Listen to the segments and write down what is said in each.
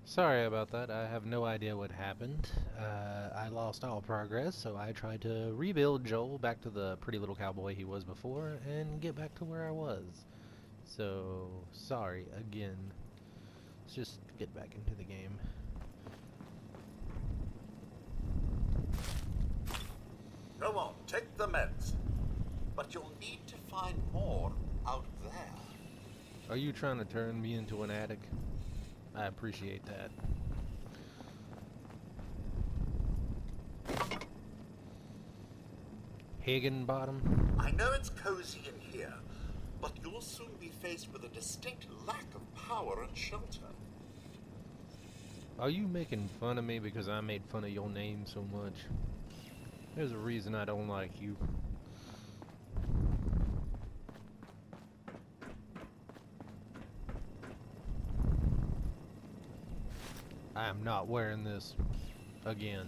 Sorry about that. I have no idea what happened. I lost all progress, so I tried to rebuild Joel back to the pretty little cowboy he was before and get back to where I was. So, sorry again. Let's just get back into the game. Come on, take the meds. But you'll need to find more out there. Are you trying to turn me into an addict? I appreciate that. Higginbottom? I know it's cozy in here, but you'll soon be faced with a distinct lack of power and shelter. Are you making fun of me because I made fun of your name so much? There's a reason I don't like you. I am not wearing this again.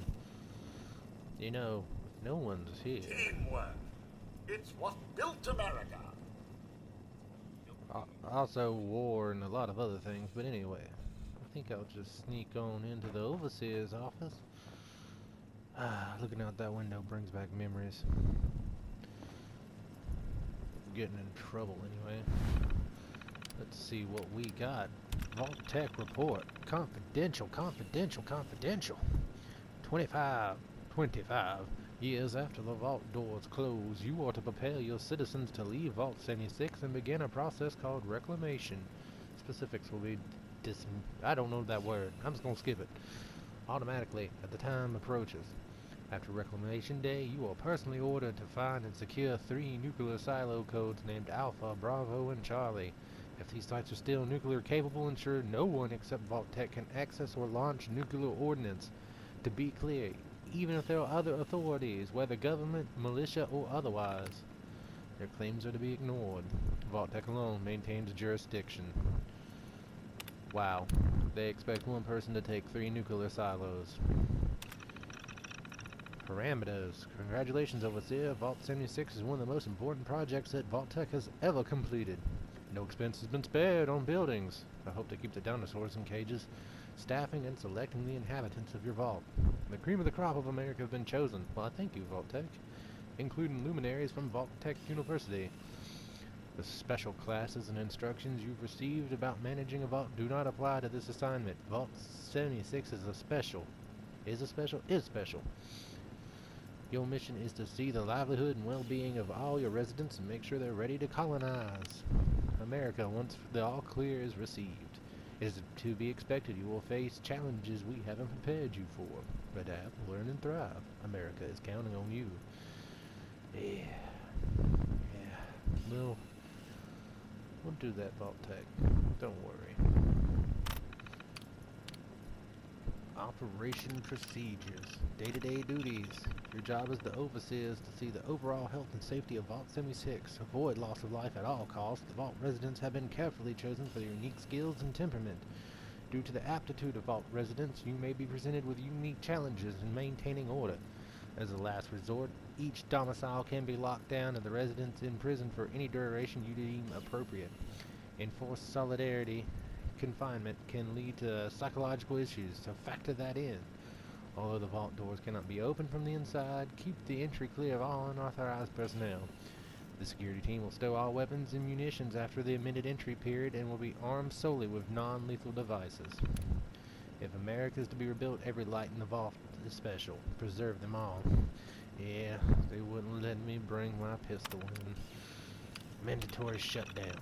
You know, no one's here. Teamwork. It's what built America. Also war and a lot of other things, but anyway. I think I'll just sneak on into the overseer's office. Looking out that window brings back memories. Getting in trouble anyway. Let's see what we got. Vault Tech report. Confidential, confidential, confidential. 25 years after the vault doors close, you are to prepare your citizens to leave Vault 76 and begin a process called reclamation. Specifics will be I don't know that word. I'm just gonna skip it. Automatically as the time approaches. After Reclamation Day, you are personally ordered to find and secure 3 nuclear silo codes named Alpha, Bravo, and Charlie. If these sites are still nuclear capable, ensure no one except Vault Tech can access or launch nuclear ordnance. To be clear, even if there are other authorities, whether government, militia, or otherwise, their claims are to be ignored. Vault Tech alone maintains jurisdiction. Wow. They expect one person to take 3 nuclear silos. Parameters. Congratulations, Overseer. Vault 76 is one of the most important projects that Vault Tech has ever completed. No expense has been spared on buildings. I hope to keep the dinosaurs in cages. Staffing and selecting the inhabitants of your vault. The cream of the crop of America have been chosen. Well, I thank you, Vault Tech. Including luminaries from Vault Tech University. The special classes and instructions you've received about managing a vault do not apply to this assignment. Vault 76 is special. Is special. Your mission is to see the livelihood and well-being of all your residents and make sure they're ready to colonize America once the all-clear is received. It is to be expected you will face challenges we haven't prepared you for. Adapt, learn, and thrive. America is counting on you. Yeah. Well, we'll do that, Vault Tech. Don't worry. Operation procedures. Day-to-day duties. Your job as the overseer is to see the overall health and safety of Vault 76. Avoid loss of life at all costs. The Vault residents have been carefully chosen for their unique skills and temperament. Due to the aptitude of Vault residents, you may be presented with unique challenges in maintaining order. As a last resort, each domicile can be locked down and the residents imprisoned for any duration you deem appropriate. Enforced solidarity confinement can lead to psychological issues, so factor that in. Although the vault doors cannot be opened from the inside, keep the entry clear of all unauthorized personnel. The security team will stow all weapons and munitions after the amended entry period and will be armed solely with non-lethal devices. If America is to be rebuilt, every light in the vault is special. Preserve them all. Yeah, they wouldn't let me bring my pistol in. Mandatory shutdown.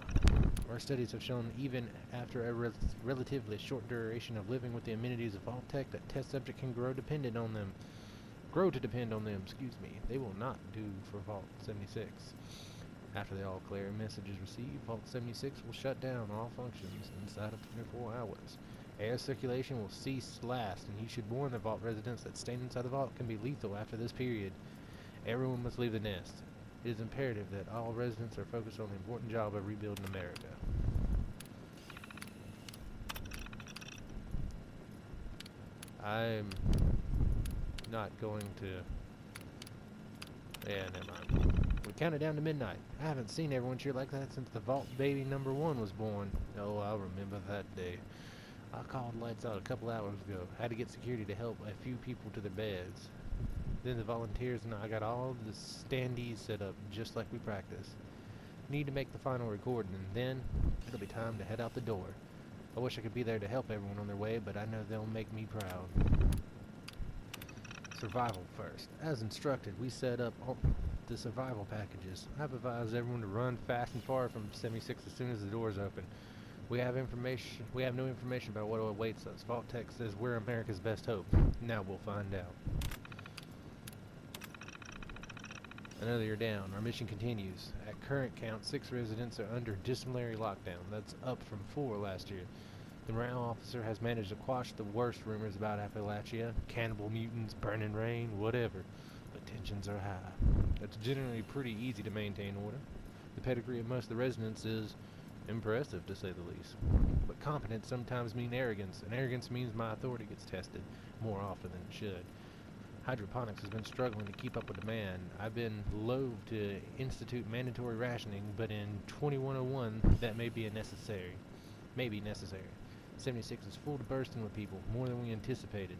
Our studies have shown even after a relatively short duration of living with the amenities of Vault Tech that test subject can grow to depend on them. They will not do for Vault 76. After the all-clear message is received, Vault 76 will shut down all functions inside of 24 hours. Air circulation will cease last, and you should warn the Vault residents that staying inside the vault can be lethal after this period. Everyone must leave the nest. It is imperative that all residents are focused on the important job of rebuilding America. I'm not going to... Yeah, never mind. We counted down to midnight. I haven't seen everyone cheer like that since the Vault baby number 1 was born. Oh, I'll remember that day. I called lights out a couple hours ago. Had to get security to help a few people to their beds. Then the volunteers and I got all the standees set up just like we practiced. Need to make the final recording, and then it'll be time to head out the door. I wish I could be there to help everyone on their way, but I know they'll make me proud. Survival first. As instructed, we set up all the survival packages. I've advised everyone to run fast and far from 76 as soon as the doors open. We have no information about what awaits us. Vault Tech says we're America's best hope. Now we'll find out. Another year down. Our mission continues. At current count, 6 residents are under disciplinary lockdown. That's up from 4 last year. The morale officer has managed to quash the worst rumors about Appalachia, cannibal mutants, burning rain, whatever. But tensions are high. It's generally pretty easy to maintain order. The pedigree of most of the residents is impressive, to say the least. But competence sometimes means arrogance, and arrogance means my authority gets tested more often than it should. Hydroponics has been struggling to keep up with demand. I've been loath to institute mandatory rationing, but in 2101 that may be necessary. 76 is full to bursting with people, more than we anticipated.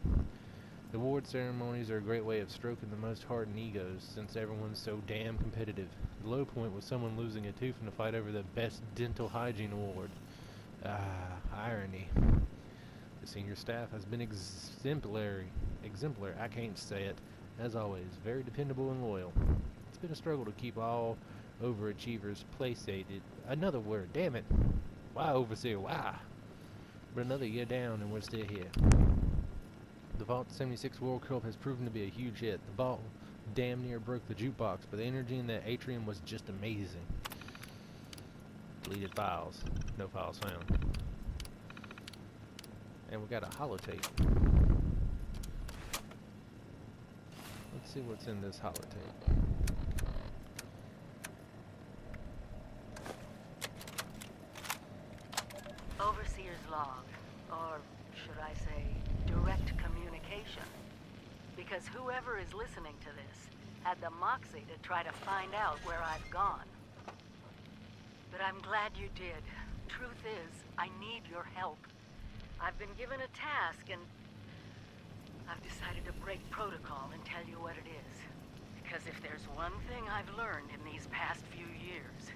The award ceremonies are a great way of stroking the most hardened egos, since everyone's so damn competitive. The low point was someone losing a tooth in a fight over the Best Dental Hygiene Award. Irony. The senior staff has been exemplary, I can't say it. As always, very dependable and loyal. It's been a struggle to keep all overachievers placated. Another word, damn it. Why overseer, why? But another year down and we're still here. The Vault 76 World Cup has proven to be a huge hit. The Vault damn near broke the jukebox, but the energy in that atrium was just amazing. Deleted files. No files found. And we got a holotape. Let's see what's in this holotape. Overseer's log, or should I say, direct communication. Because whoever is listening to this had the moxie to try to find out where I've gone. But I'm glad you did. Truth is, I need your help. I've been given a task and I've decided to break protocol and tell you what it is. Because if there's one thing I've learned in these past few years,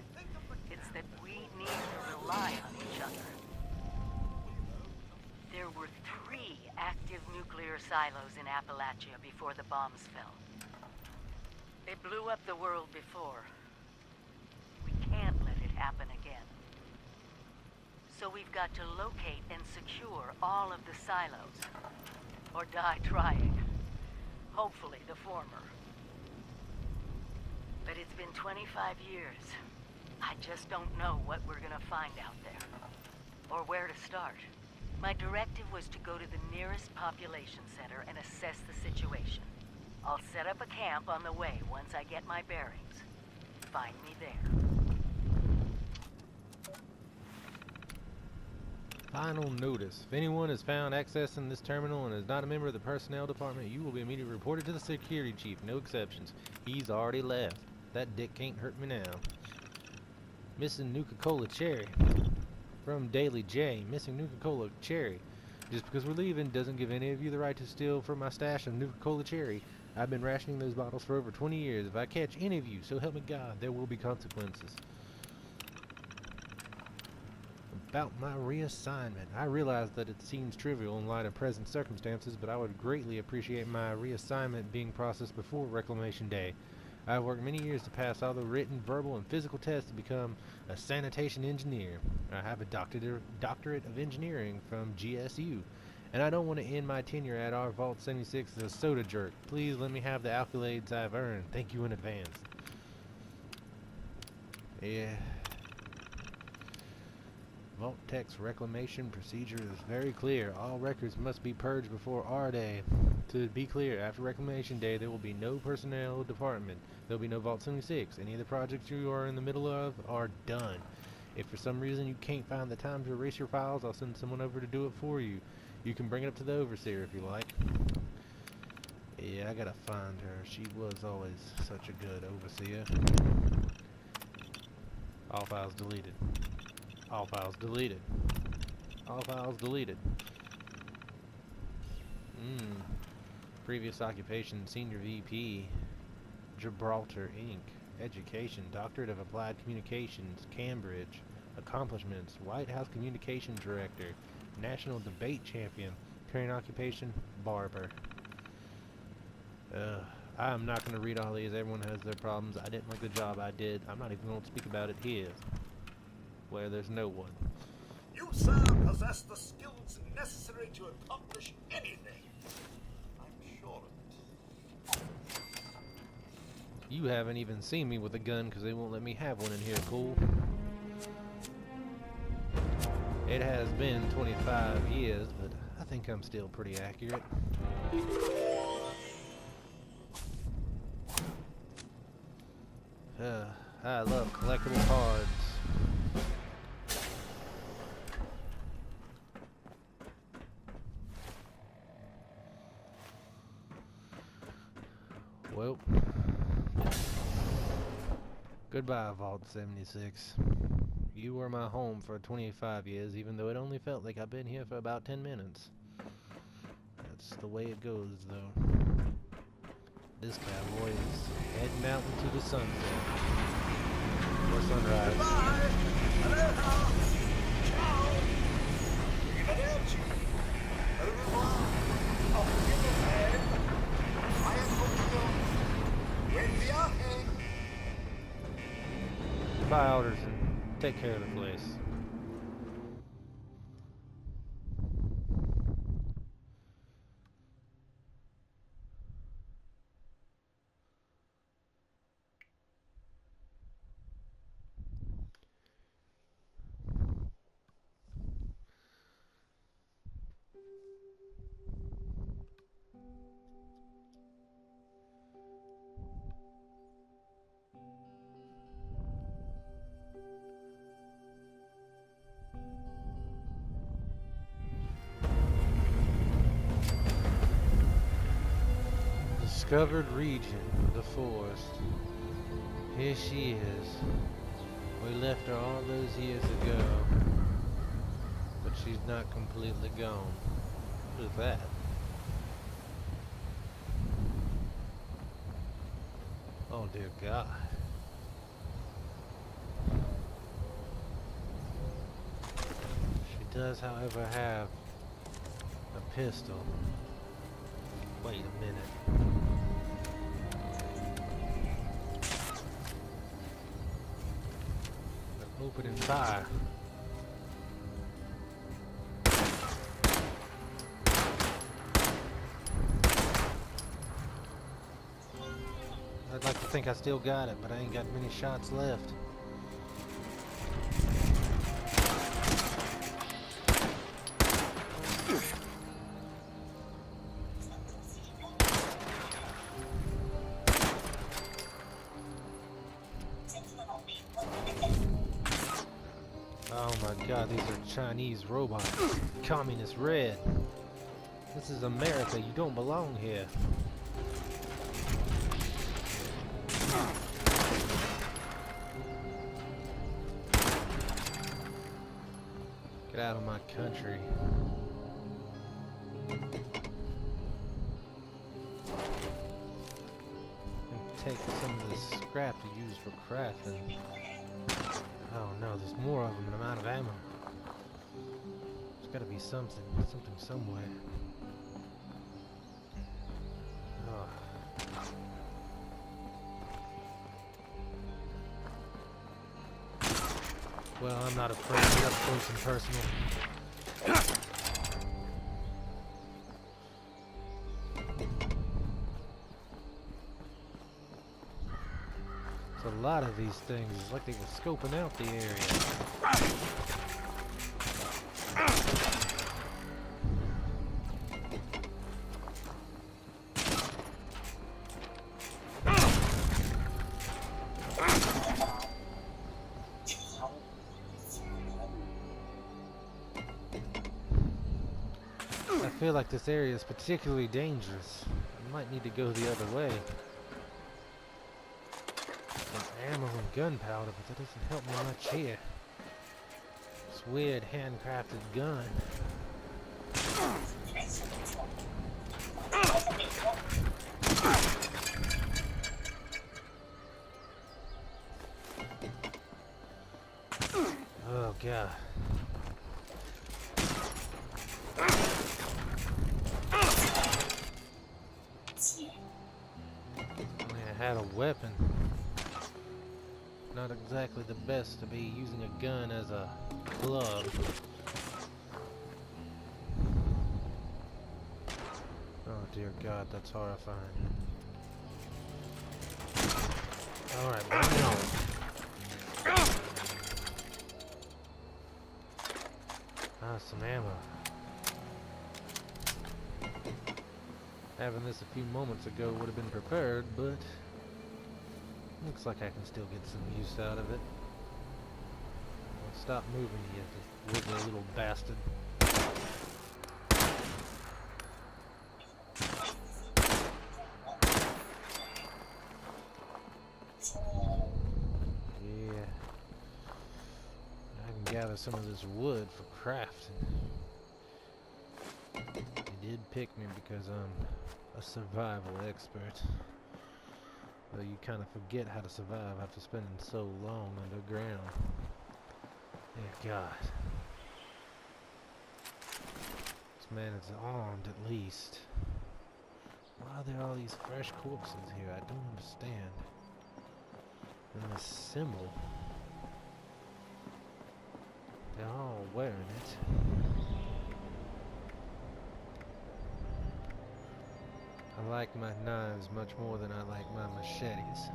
it's that we need to rely on each other. There were 3 active nuclear silos in Appalachia before the bombs fell. They blew up the world before. We can't let it happen again. So we've got to locate and secure all of the silos. Or die trying. Hopefully the former. But it's been 25 years. I just don't know what we're gonna find out there. Or where to start. My directive was to go to the nearest population center and assess the situation. I'll set up a camp on the way once I get my bearings. Find me there. Final notice. If anyone is found accessing this terminal and is not a member of the personnel department, you will be immediately reported to the security chief. No exceptions. He's already left. That dick can't hurt me now. Missing Nuka-Cola Cherry. From Daily J. Missing Nuka-Cola Cherry. Just because we're leaving doesn't give any of you the right to steal from my stash of Nuka-Cola Cherry. I've been rationing those bottles for over 20 years. If I catch any of you, so help me God, there will be consequences. About my reassignment. I realize that it seems trivial in light of present circumstances, but I would greatly appreciate my reassignment being processed before Reclamation Day. I've worked many years to pass all the written, verbal, and physical tests to become a sanitation engineer. I have a doctorate of engineering from GSU, and I don't want to end my tenure at our Vault 76 as a soda jerk. Please let me have the accolades I've earned. Thank you in advance. Yeah. Vault Tech's reclamation procedure is very clear. All records must be purged before our day. To be clear, after Reclamation Day, there will be no personnel department. There will be no Vault 76. Any of the projects you are in the middle of are done. If for some reason you can't find the time to erase your files, I'll send someone over to do it for you. You can bring it up to the overseer if you like. Yeah, I gotta find her. She was always such a good overseer. All files deleted. All files deleted. All files deleted. Previous occupation, Senior VP, Gibraltar Inc. Education, Doctorate of Applied Communications, Cambridge. Accomplishments, White House Communication Director, National Debate Champion. Current occupation, barber. I'm not going to read all these. Everyone has their problems. I didn't like the job I did. I'm not even going to speak about it here, where there's no one. You, sir, possess the skills necessary to accomplish anything. I'm sure of it. You haven't even seen me with a gun because they won't let me have one in here, cool? It has been 25 years, but I think I'm still pretty accurate. I love collectible cards. Well, goodbye, Vault 76. You were my home for 25 years, even though it only felt like I've been here for about 10 minutes. That's the way it goes, though. This cowboy is heading out into the sunset. Or sunrise. Goodbye! Aloha! Ciao! Arrivederci! Au revoir! Auf Wiedersehen! Fire Tokyo! Buen viaje! Goodbye, Alderson. Take care of the place. Discovered region, the forest. Here she is. We left her all those years ago. But she's not completely gone. What is that? Oh dear God. She does, however, have a pistol. Wait a minute. They're opening fire. I'd like to think I still got it, but I ain't got many shots left. Oh my God, these are Chinese robots. Communist red. This is America. You don't belong here. Get out of my country. And take some of this scrap to use for crafting. Oh no, there's more of them and I'm out of ammo. There's gotta be something somewhere. Oh. Well, I'm not afraid to be up close and personal. There's a lot of these things. It's like they were scoping out the area. I feel like this area is particularly dangerous. I might need to go the other way. Some ammo and gunpowder, but that doesn't help me much here. weird handcrafted gun. Oh god. I had a weapon. Not exactly the best to be using a gun as a glove. Oh dear god, that's horrifying. Alright, bring it on. Ah, some ammo. Having this a few moments ago would have been preferred, but looks like I can still get some use out of it. Well, stop moving, you wiggly little bastard. Yeah. I can gather some of this wood for crafting. He did pick me because I'm a survival expert. Though you kind of forget how to survive after spending so long underground. Dear God. This man is armed at least. Why are there all these fresh corpses here? I don't understand. And this symbol. They're all wearing it. I like my knives much more than I like my machetes.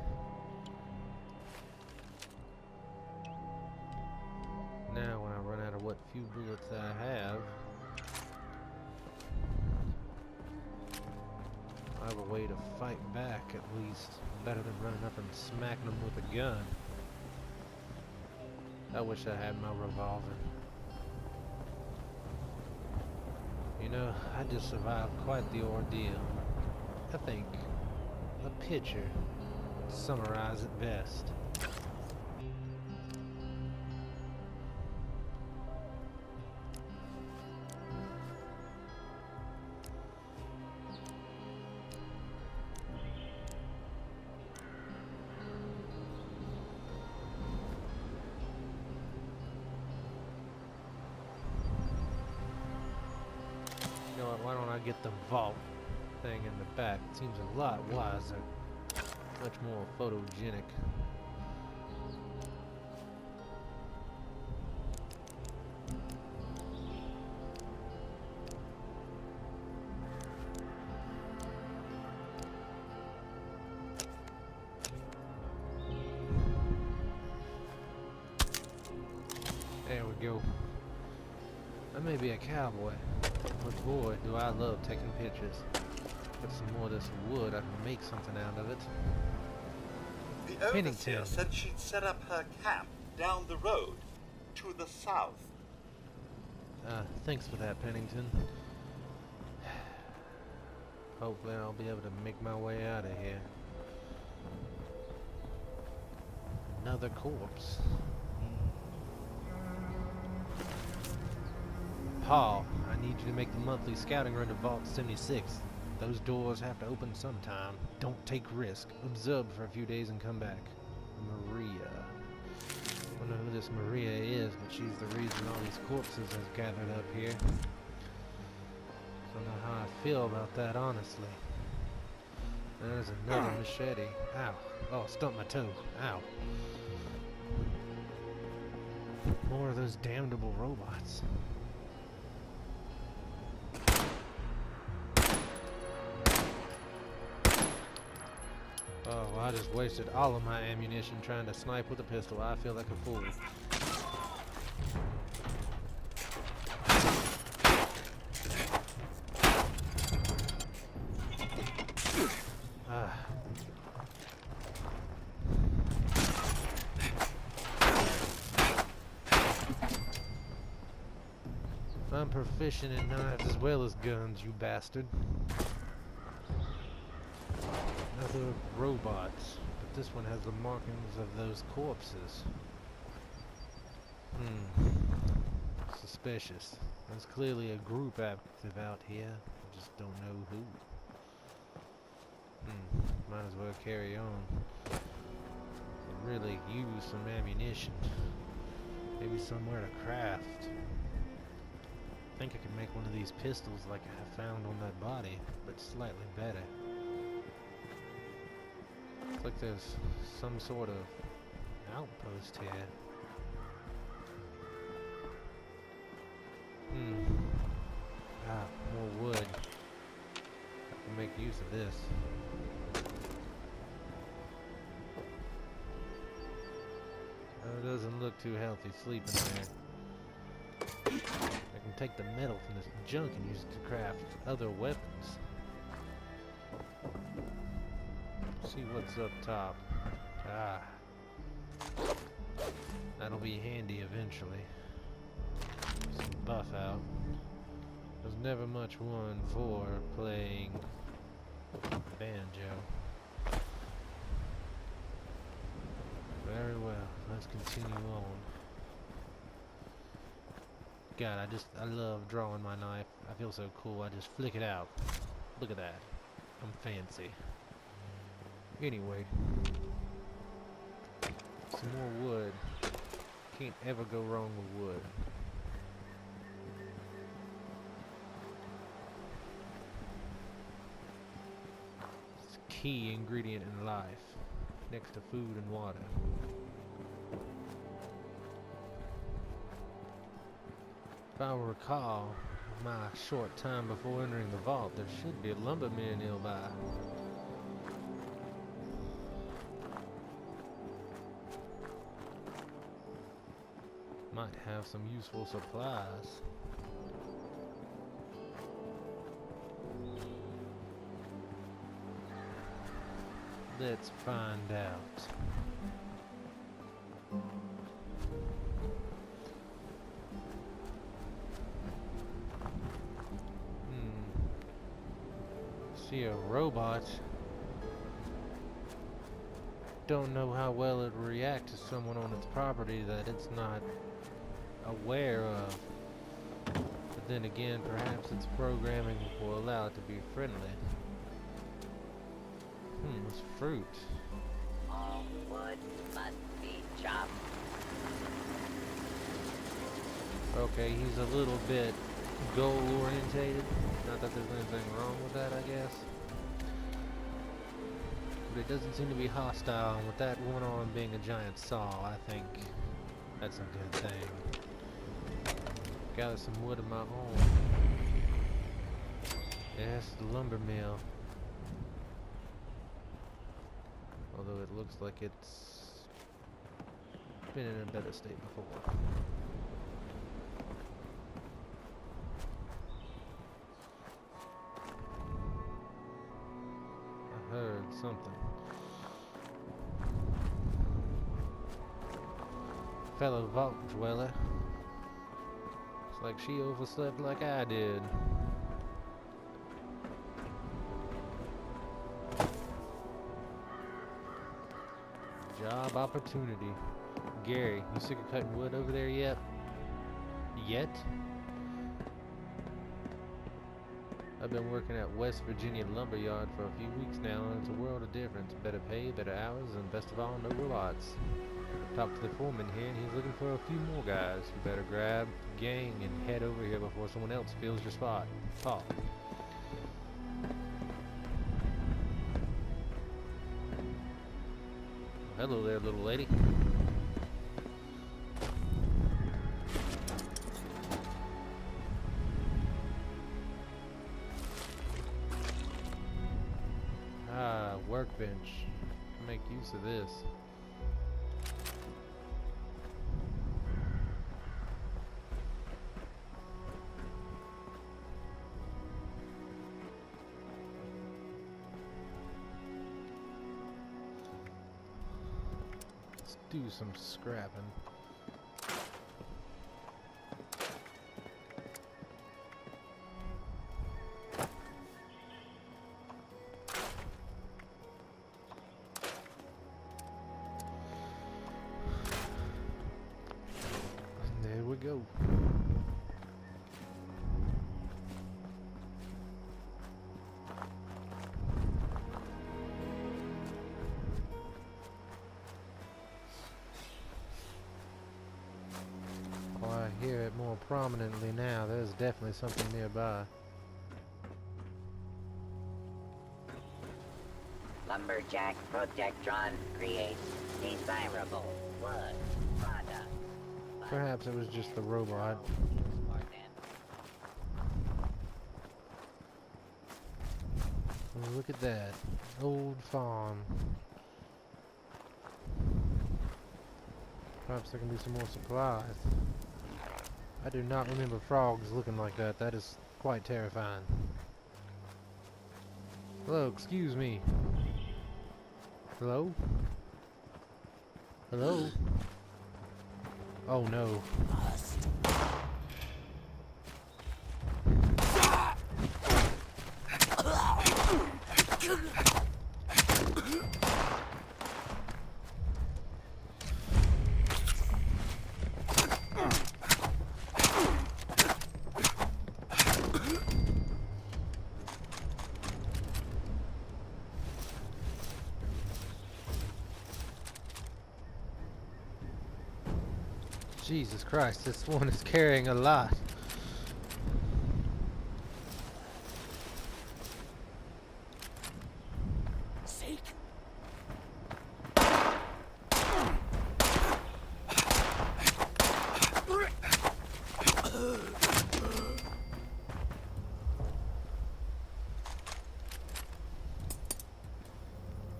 Now when I run out of what few bullets I have, I have a way to fight back at least. Better than running up and smacking them with a gun. I wish I had my revolver. You know, I just survived quite the ordeal. I think a picture would summarize it best. You know what, why don't I get the vault thing in the back? It seems a lot wiser, much more photogenic. There we go. I may be a cowboy, but boy, do I love taking pictures. Get some more of this wood, I can make something out of it. The overseer said she'd set up her camp down the road, to the south. Thanks for that, Pennington. Hopefully I'll be able to make my way out of here. Another corpse. Paul, I need you to make the monthly scouting run to Vault 76. Those doors have to open sometime. Don't take risk. Observe for a few days and come back. Maria. I don't know who this Maria is, but she's the reason all these corpses have gathered up here. Don't know how I feel about that, honestly. There's another machete. Ow. Oh, stumped my toe. Ow. More of those damnable robots. Oh, well, I just wasted all of my ammunition trying to snipe with a pistol. I feel like a fool. I'm proficient in knives as well as guns, you bastard. Other robots, but this one has the markings of those corpses. suspicious. There's clearly a group active out here. I just don't know who. Might as well carry on. Could really use some ammunition. Maybe somewhere to craft. I think I could make one of these pistols like I found on that body, but slightly better. Looks like there's some sort of outpost here. More wood. I can make use of this. It doesn't look too healthy sleeping there. I can take the metal from this junk and use it to craft other weapons. See what's up top. That'll be handy eventually. Some buff out. There's never much one for playing banjo. Very well, let's continue on. God, I love drawing my knife. I feel so cool, I just flick it out. Look at that. I'm fancy. Anyway. Some more wood. Can't ever go wrong with wood. It's a key ingredient in life, next to food and water. If I recall my short time before entering the vault, there should be a lumberman nearby. Might have some useful supplies. Let's find out. See a robot. Don't know how well it will react to someone on its property that it's not aware of. But then again, perhaps its programming will allow it to be friendly. It's fruit. All wood must be chopped. Okay, he's a little bit goal-orientated. Not that there's anything wrong with that, I guess. But it doesn't seem to be hostile, and with that one arm being a giant saw, I think that's a good thing. Gather some wood of my own. Yes, the lumber mill. Although it looks like it's been in a better state before. I heard something. Fellow vault dweller. Looks like she overslept like I did. Job opportunity. Gary, you sick of cutting wood over there yet? Yet? I've been working at West Virginia Lumberyard for a few weeks now, and it's a world of difference. Better pay, better hours, and best of all, no robots. Talked to the foreman here, and he's looking for a few more guys. You better grab gang and head over here before someone else fills your spot. Talk. Hello there, little lady. Workbench. Make use of this. Let's do some scrapping. There we go. prominently now. There's definitely something nearby. Lumberjack Protectron creates desirable wood products. Perhaps it was just the robot. Look at that. Old farm. Perhaps there can be some more supplies. I do not remember frogs looking like that. That is quite terrifying. Hello, excuse me. Hello? Hello? Oh no. Jesus Christ, this one is carrying a lot.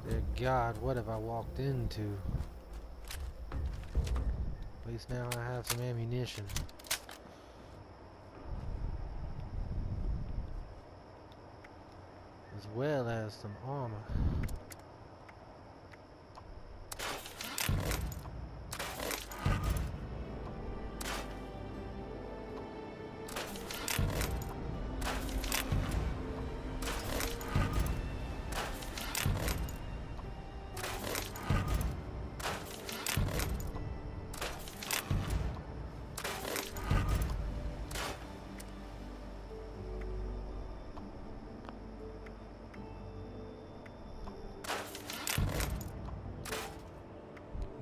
Dear God, what have I walked into? At least now I have some ammunition. As well as some armor.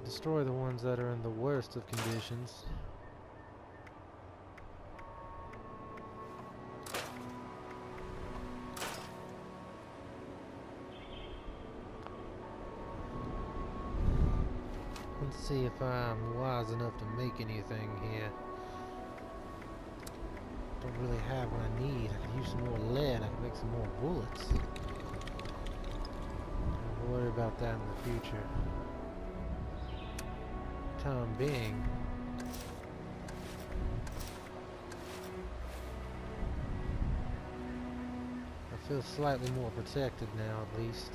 Destroy the ones that are in the worst of conditions. Let's see if I'm wise enough to make anything here. Don't really have what I need. I could use some more lead. I could make some more bullets. I'll worry about that in the future. Time being, I feel slightly more protected now, at least.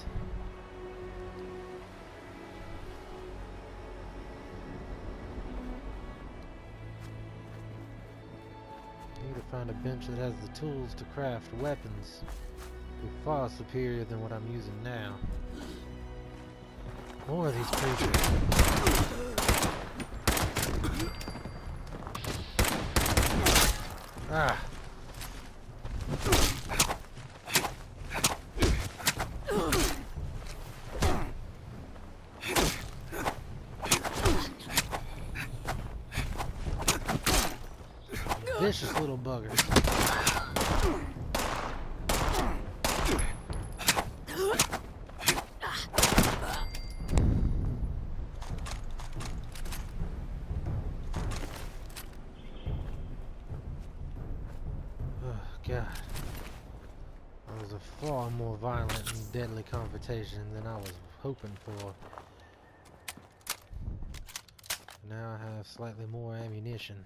I need to find a bench that has the tools to craft weapons. Be far superior than what I'm using now. More of these creatures. Ah. Vicious little buggers. God. That was a far more violent and deadly confrontation than I was hoping for. Now I have slightly more ammunition.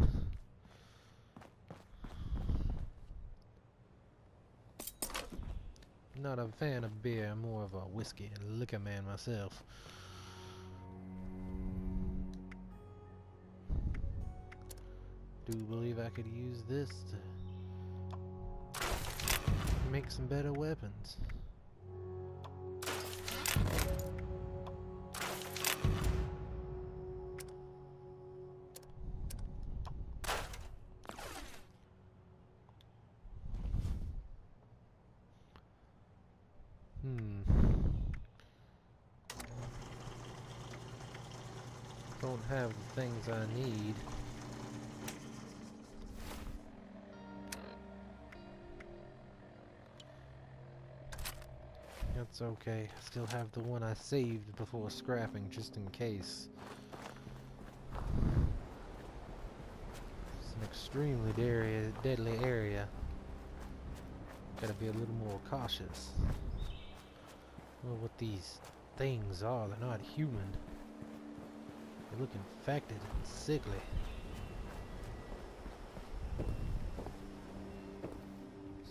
Not a fan of beer, I'm more of a whiskey and liquor man myself. Do believe I could use this to make some better weapons. Don't have the things I need. That's okay. I still have the one I saved before scrapping, just in case. It's an extremely deadly area. Gotta be a little more cautious. Well, what these things are, they're not human. They look infected and sickly.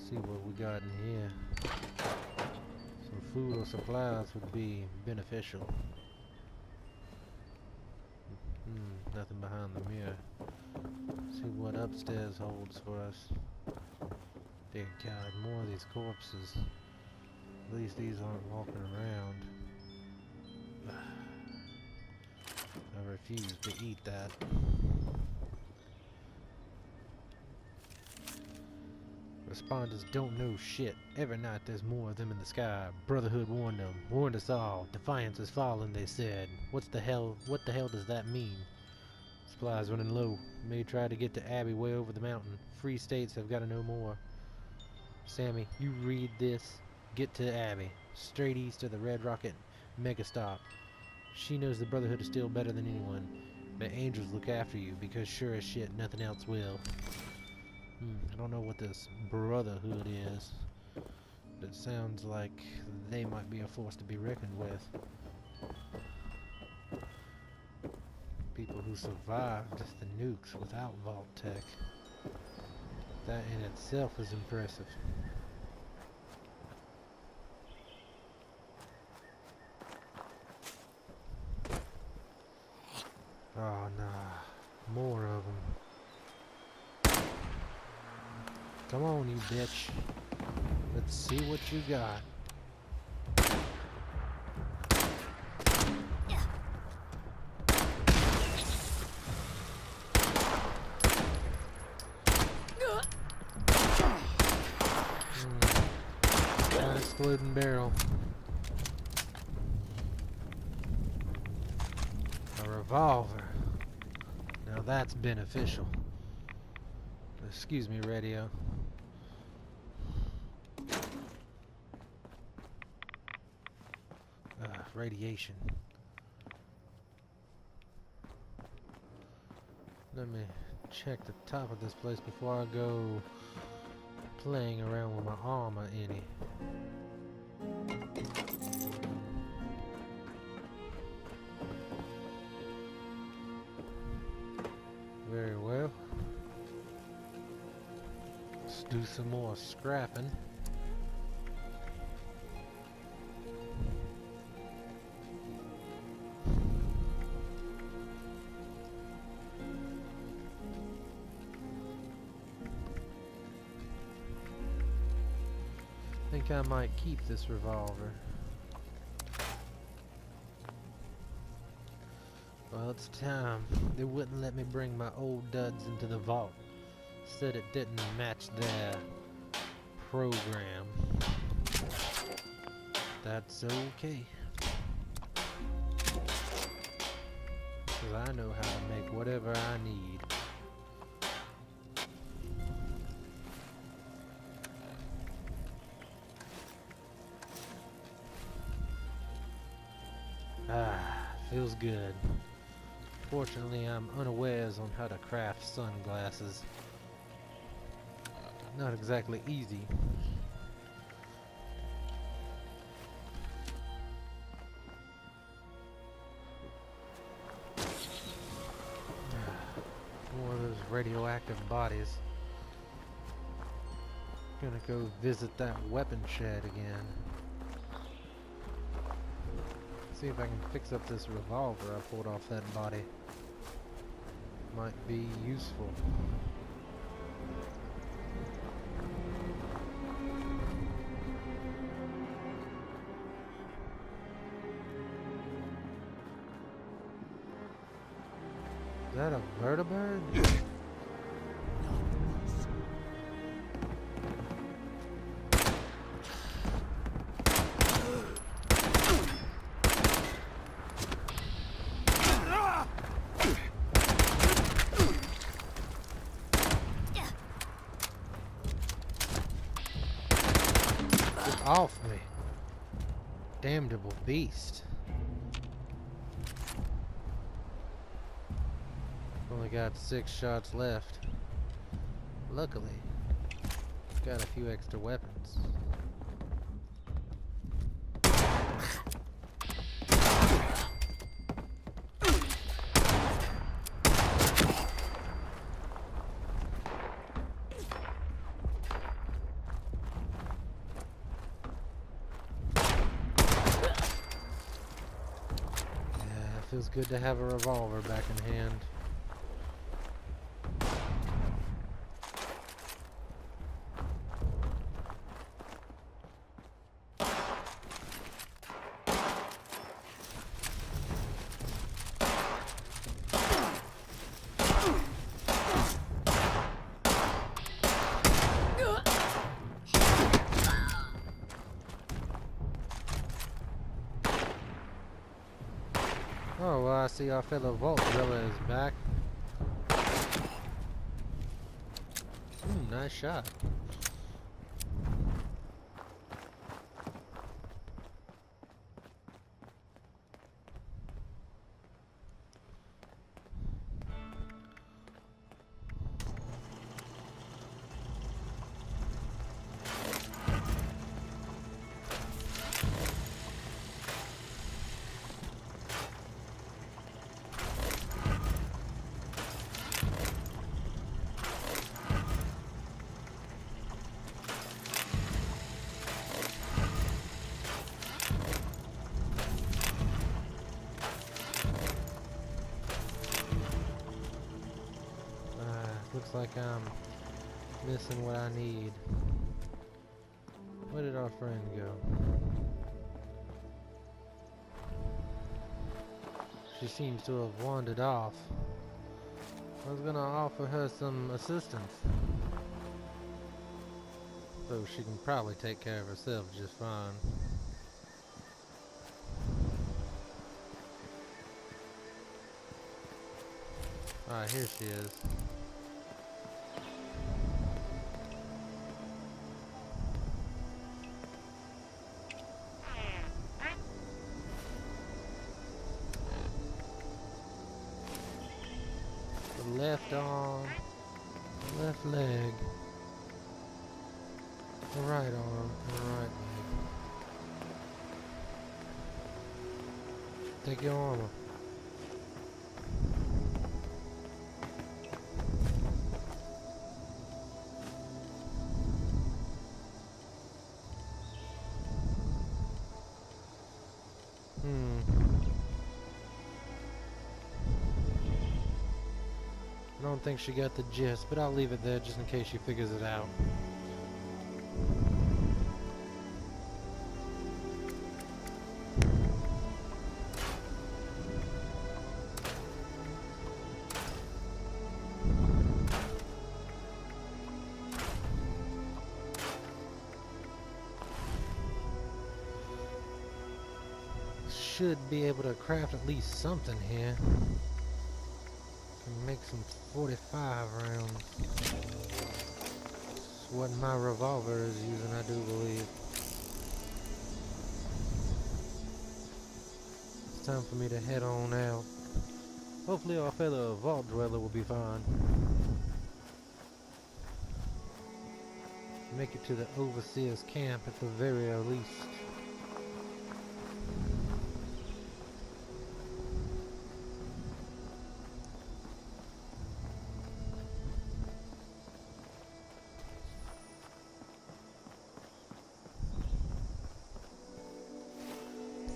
See what we got in here. Some food or supplies would be beneficial. Nothing behind the mirror. See what upstairs holds for us. Dear God, more of these corpses. At least these aren't walking around. I refuse to eat that. Responders don't know shit. Every night there's more of them in the sky. Brotherhood warned them. Warned us all. Defiance is falling, they said. What the hell does that mean? Supplies running low. May try to get to Abbey way over the mountain. Free states have got to know more. Sammy, you read this. Get to Abbey. Straight east of the Red Rocket Megastop. She knows the Brotherhood is still better than anyone. But angels look after you, because sure as shit, nothing else will. I don't know what this Brotherhood is. But it sounds like they might be a force to be reckoned with. People who survived the nukes without Vault Tech. That in itself is impressive. Oh nah, more of them. Come on, you bitch. Let's see what you got. Exploding barrel. A revolver. Now that's beneficial. Excuse me, radio. Radiation. Let me check the top of this place before I go playing around with my armor any. Very well. Let's do some more scrapping. I think I might keep this revolver. Well, it's time. They wouldn't let me bring my old duds into the vault. Said it didn't match their program. That's okay. 'Cause I know how to make whatever I need. Feels good. Fortunately, I'm unawares on how to craft sunglasses. Not exactly easy. More of those radioactive bodies. Gonna go visit that weapon shed again. See if I can fix up this revolver I pulled off that body. Might be useful. Is that a vertibird? Off me. damnable beast. Only got 6 shots left. Luckily, got a few extra weapons. Feels good to have a revolver back in hand. Oh, well, I see our fellow Vault Driller is back. Nice shot. Looks like I'm missing what I need. Where did our friend go? She seems to have wandered off. I was gonna offer her some assistance, though she can probably take care of herself just fine. Alright, here she is. Left arm, left leg, the right arm, and the right leg. Take your armor. I don't think she got the gist, but I'll leave it there just in case she figures it out. Should be able to craft at least something here. Can make some 45 rounds. It's what my revolver is using, I do believe. It's time for me to head on out. Hopefully our fellow Vault Dweller will be fine. Make it to the Overseer's camp at the very least.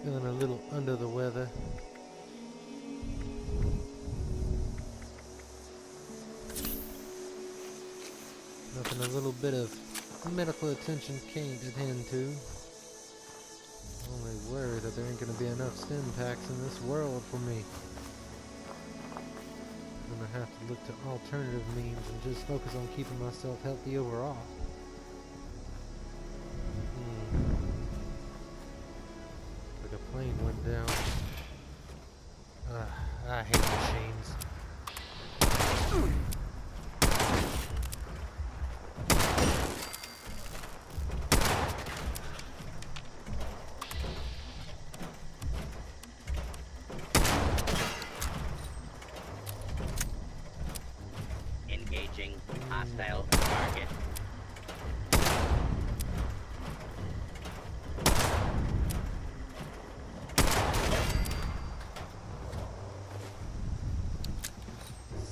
Feeling a little under the weather. Nothing a little bit of medical attention can't attend to. Only worry that there ain't gonna be enough stim packs in this world for me. I'm gonna have to look to alternative means and just focus on keeping myself healthy overall. Plane went down. I hate machines.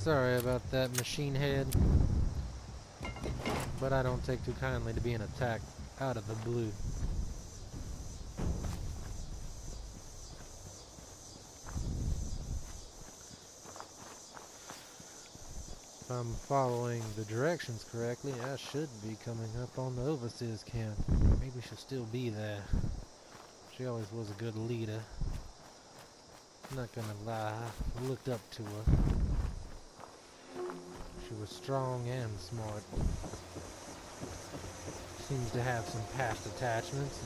Sorry about that, machine head. But I don't take too kindly to being attacked out of the blue. If I'm following the directions correctly, I should be coming up on the Overseer's camp. Maybe she'll still be there. She always was a good leader. I'm not gonna lie, I looked up to her. She was strong and smart. Seems to have some past attachments.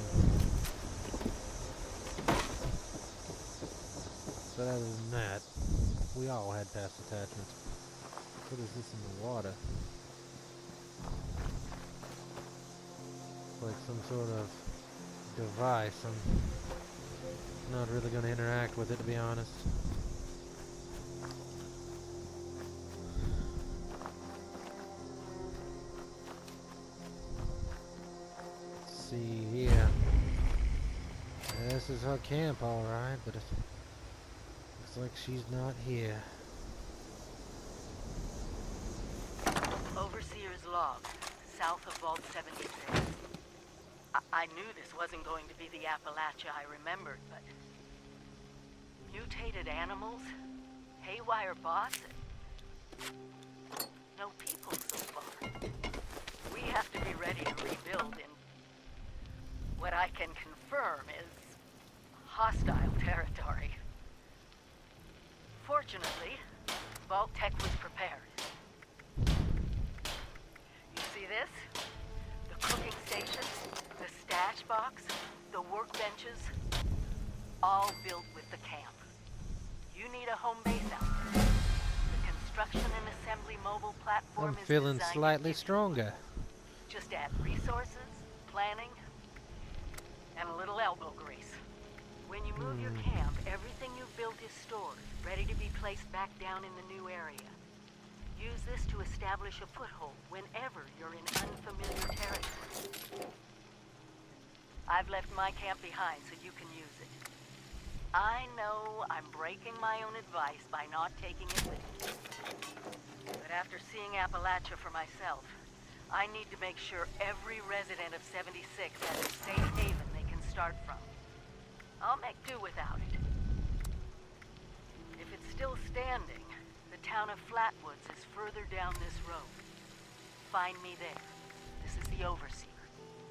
But other than that, we all had past attachments. What is this in the water? It's like some sort of device. I'm not really going to interact with it, to be honest. Let's see here. This is her camp, alright, but it looks like she's not here. Overseer's log, south of Vault 76. I knew this wasn't going to be the Appalachia I remembered, but... mutated animals? Haywire bots? No people so far. We have to be ready to rebuild in... what I can confirm is... hostile territory. Fortunately, Vault Tech was prepared. You see this? The cooking station, the stash box, the workbenches, all built with the camp. You need a home base out there. The construction and assembly mobile platform I'm is feeling designed to slightly give you- stronger. Just add resources, planning, and a little elbow grease. When you move your camp, everything you've built is stored, ready to be placed back down in the new area. Use this to establish a foothold whenever you're in unfamiliar territory. I've left my camp behind so you can use it. I know I'm breaking my own advice by not taking it with me. But after seeing Appalachia for myself, I need to make sure every resident of 76 has a safe haven they can start from. I'll make do without it. If it's still standing, the town of Flatwoods is further down this road. Find me there. This is the Overseer,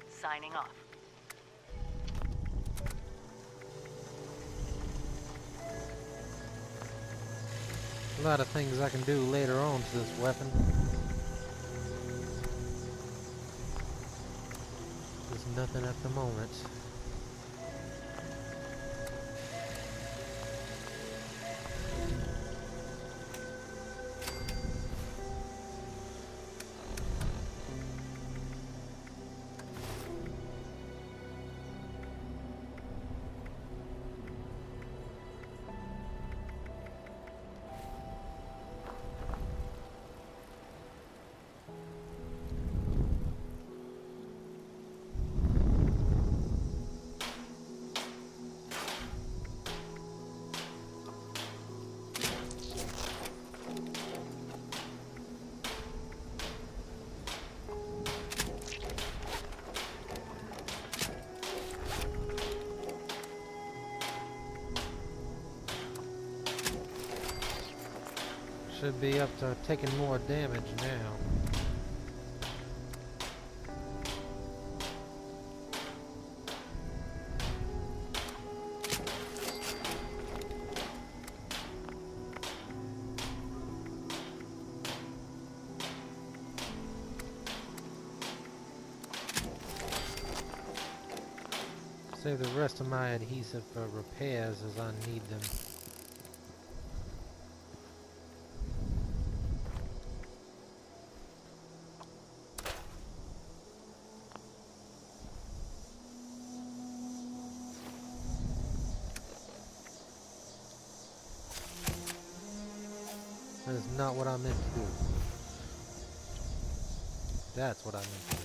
signing off. A lot of things I can do later on to this weapon. Just nothing at the moment. Should be up to taking more damage now. Save the rest of my adhesive for repairs as I need them. That is not what I meant to do. That's what I meant to do.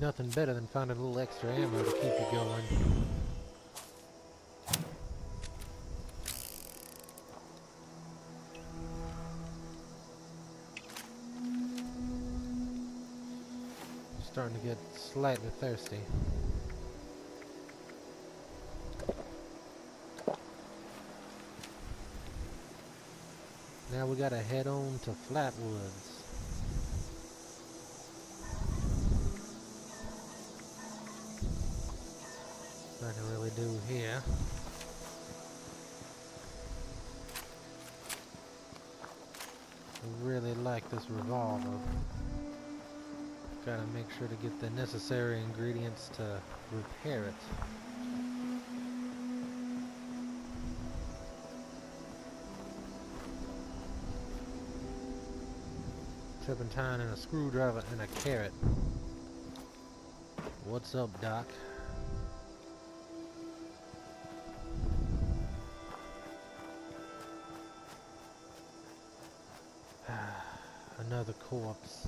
Nothing better than finding a little extra ammo to keep you going. Starting to get slightly thirsty. Now we gotta head on to Flatwoods. Nothing to really do here. I really like this revolver. Gotta make sure to get the necessary ingredients to repair it. Turpentine and a screwdriver and a carrot. What's up, Doc? Another corpse.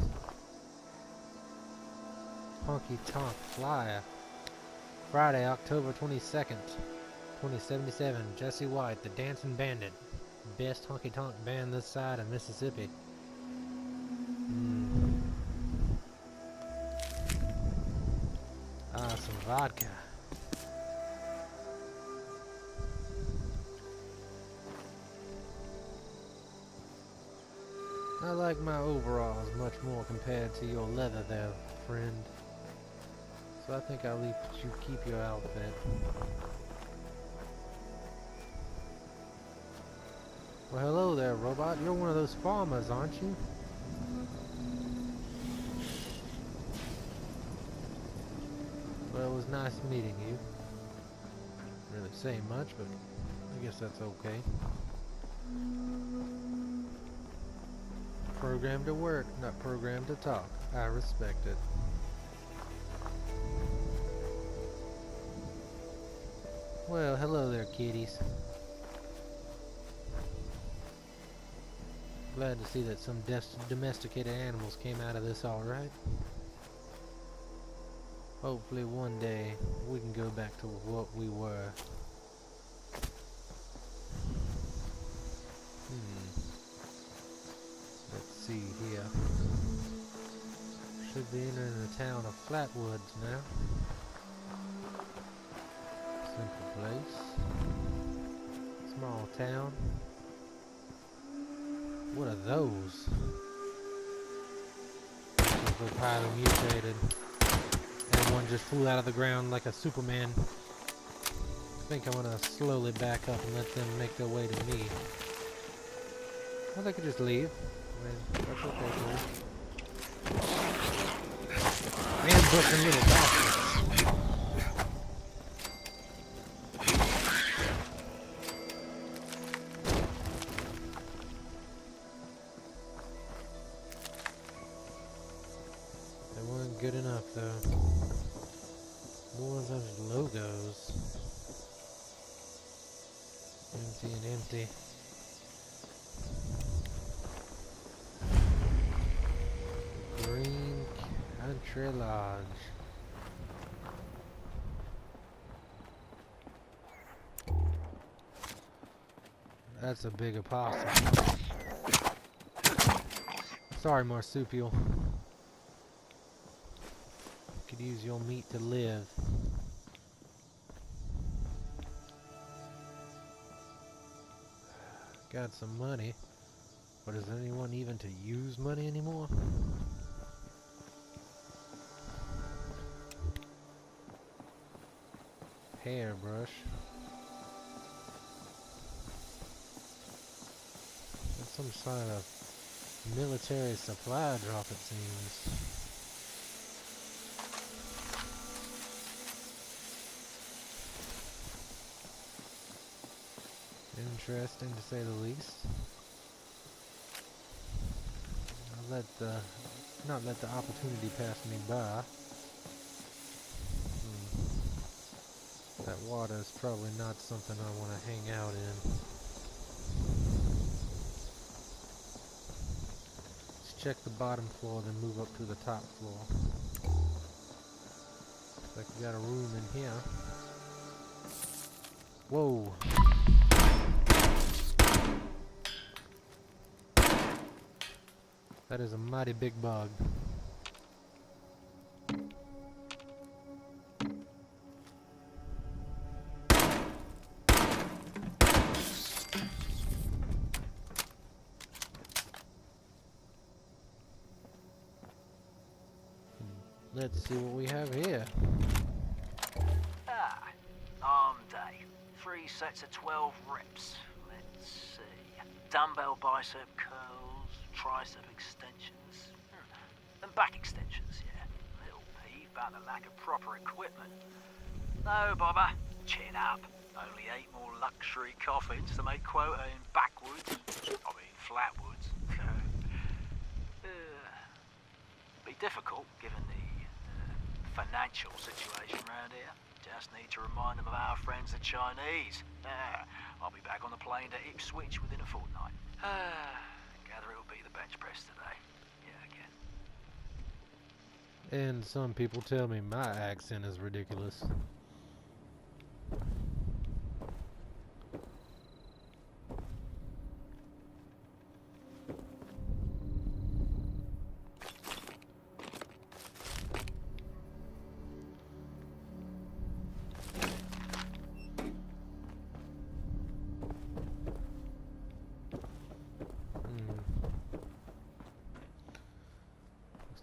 Honky Tonk Flyer. Friday, October 22nd, 2077. Jesse White, the Dancing Bandit. Best honky tonk band this side of Mississippi. Some vodka. I like my overalls much more compared to your leather there, friend. So I think I'll let you keep your outfit. Well, hello there, robot. You're one of those farmers, aren't you? Well, it was nice meeting you. Didn't really say much, but I guess that's okay. Programmed to work, not programmed to talk. I respect it. Well, hello there, kitties. Glad to see that some domesticated animals came out of this alright. Hopefully one day we can go back to what we were. Let's see here. Should be entering the town of Flatwoods now. Simple place. Small town. What are those? Look highly mutated. And one just flew out of the ground like a Superman. I think I'm gonna slowly back up and let them make their way to me. Well, they could just leave. I mean, that's okay too. Ambushing little bastards. Good enough though. More of those logos. Empty and empty. Green Country Lodge. That's a big opossum. Sorry, marsupial. Could use your meat to live. Got some money, but is anyone even to use money anymore? Hairbrush. That's some sort of military supply drop, it seems. Interesting to say the least. I'll not let the opportunity pass me by. That water is probably not something I want to hang out in. Let's check the bottom floor, then move up to the top floor. Looks like we got a room in here. Whoa. That is a mighty big bug. Let's see what we have here. Arm day. 3 sets of 12 reps. Let's see. Dumbbell bicep curls, tricep extensions, and back extensions, yeah. Little peeve about the lack of proper equipment. No bother. Chin up. Only 8 more luxury coffins to make quota in backwoods. I mean flatwoods. Be difficult given the financial situation around here. Just need to remind them of our friends the Chinese. I'll be back on the plane to Ipswich within a fortnight. Gather it'll be the bench press today. Yeah, again. And some people tell me my accent is ridiculous.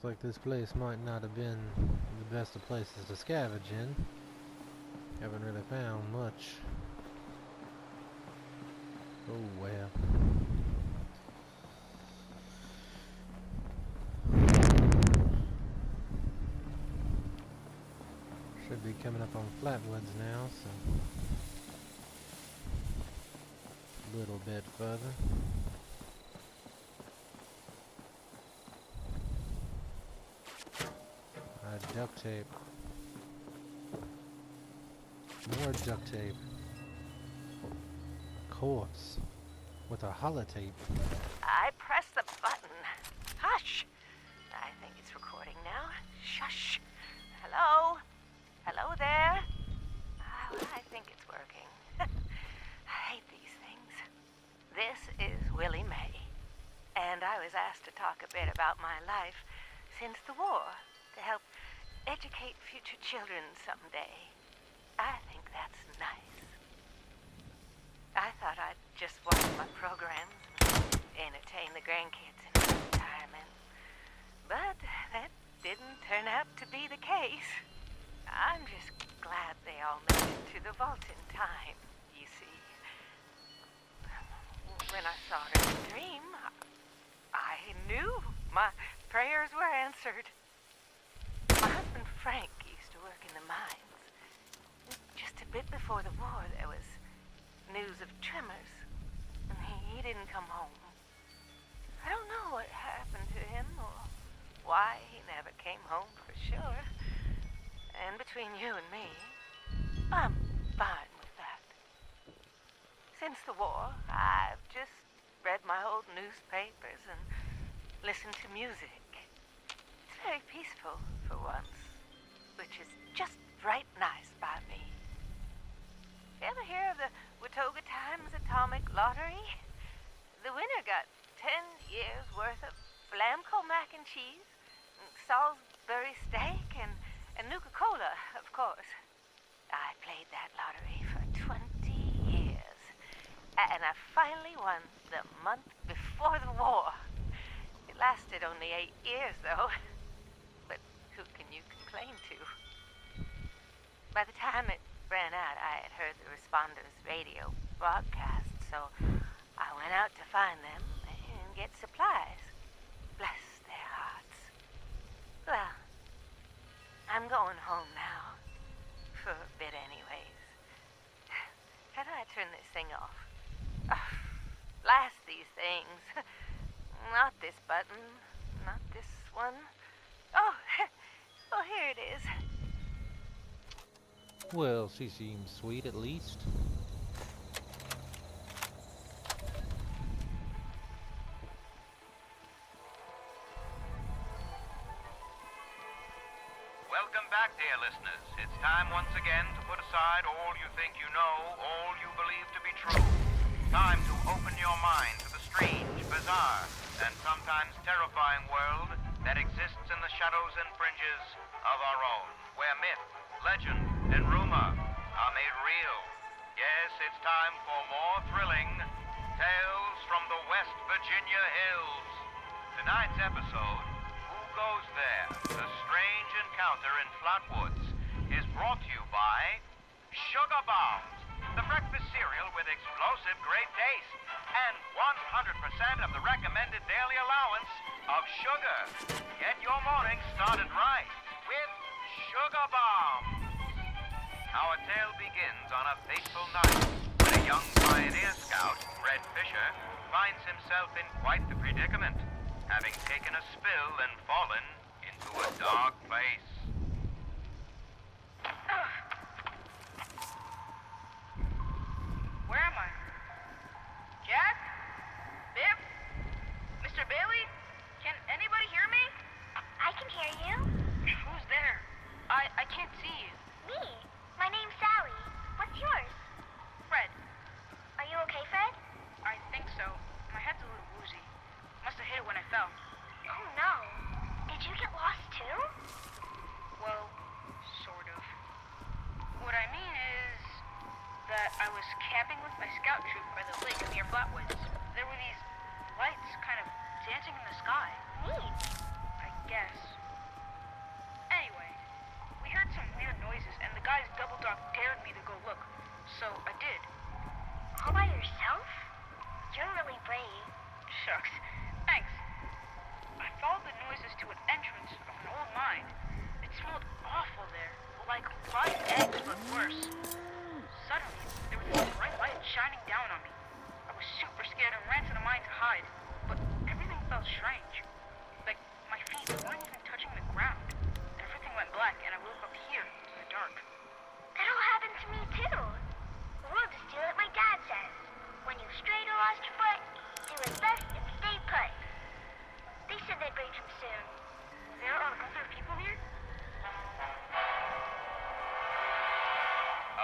Looks like this place might not have been the best of places to scavenge in. Haven't really found much. Oh well. Should be coming up on Flatwoods now, so a little bit further. Duct tape. More duct tape. Corpse with a holotape. I pressed the button. Hush! I think it's recording now. Shush! Hello? Hello there? Oh, I think it's working. I hate these things. This is Willie Mae, and I was asked to talk a bit about my life since the war to help educate future children someday. I think that's nice. I thought I'd just watch my programs and entertain the grandkids in retirement. But that didn't turn out to be the case. I'm just glad they all made it to the vault in time, you see. When I saw her in a dream, I knew my prayers were answered. My husband Frank used to work in the mines. Just a bit before the war, there was news of tremors, and he didn't come home. I don't know what happened to him or why he never came home for sure. And between you and me, I'm fine with that. Since the war, I've just read my old newspapers and listened to music. It's very peaceful for once, which is just right nice by me. You ever hear of the Watauga Times Atomic Lottery? The winner got 10 years worth of Flamco mac and cheese, and Salisbury steak, and Nuka-Cola, of course. I played that lottery for 20 years, and I finally won the month before the war. It lasted only 8 years, though. But who can you complain to? By the time it ran out, I had heard the responders' radio broadcast, so I went out to find them and get supplies. Bless their hearts. Well, I'm going home now. For a bit anyways. How do I turn this thing off? Oh, blast these things. Not this button. Not this one. Oh, oh, here it is. Well, she seems sweet at least. Welcome back. back, dear listeners. It's time once again to put aside all you think you know, all you believe to be true. Time to open your mind to the strange, bizarre, and sometimes terrifying world that exists in the shadows and fringes of our own, where myth, legend, and rumor are made real. Yes, it's time for more thrilling tales from the West Virginia hills. Tonight's episode, Who Goes There? The Strange Encounter in Flatwoods, is brought to you by Sugar Bombs, the breakfast cereal with explosive great taste and 100% of the recommended daily allowance of sugar. Get your morning started right with Sugar Bombs. Our tale begins on a fateful night when a young pioneer scout, Red Fisher, finds himself in quite the predicament, having taken a spill and fallen into a dark place. Where am I? Jack? Biff? Mr. Bailey? Can anybody hear me? I can hear you. Who's there? I can't see you. Me. My name's Sally. What's yours? Fred. Are you okay, Fred? I think so. My head's a little woozy. Must have hit it when I fell. Oh, no. Did you get lost, too? Well, sort of. What I mean is that I was camping with my scout troop by the lake near Flatwoods. There were these lights kind of dancing in the sky. Neat. I guess. Anyway, we heard some weird noises and the guy's double dog dared me to go look. So I did. All by yourself? You're really brave. Shucks. Thanks. I followed the noises to an entrance of an old mine. It smelled awful there, like rotten eggs but worse. Suddenly, there was this bright light shining down on me. I was super scared and ran to the mine to hide, but everything felt strange. Like my feet weren't even touching the ground. Everything went black and I woke up here in the dark. That all happened to me, too. We'll just do what my dad says. When you strayed or lost your foot, do it best and stay put. They said they'd reach him soon. There are other people here?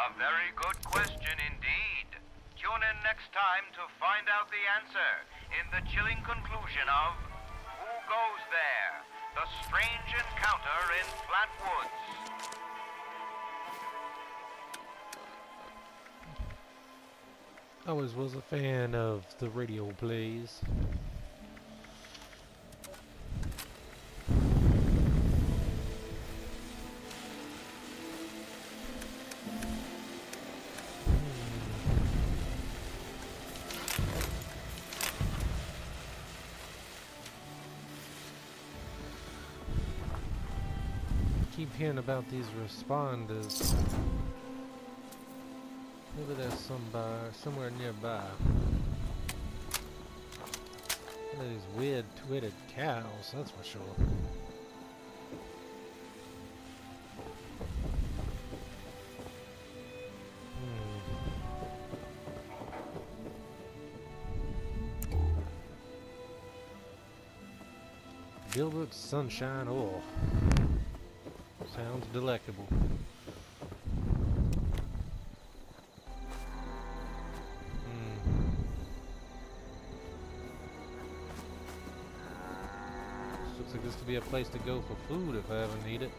A very good question indeed. Tune in next time to find out the answer in the chilling conclusion of Who Goes There? The Strange Encounter in Flatwoods. I always was a fan of the radio plays. Keep hearing about these responders. Maybe there's somewhere nearby. These weird twitted cows, that's for sure. Gilbert Sunshine Oil. Sounds delectable. Looks like this could be a place to go for food if I ever need it.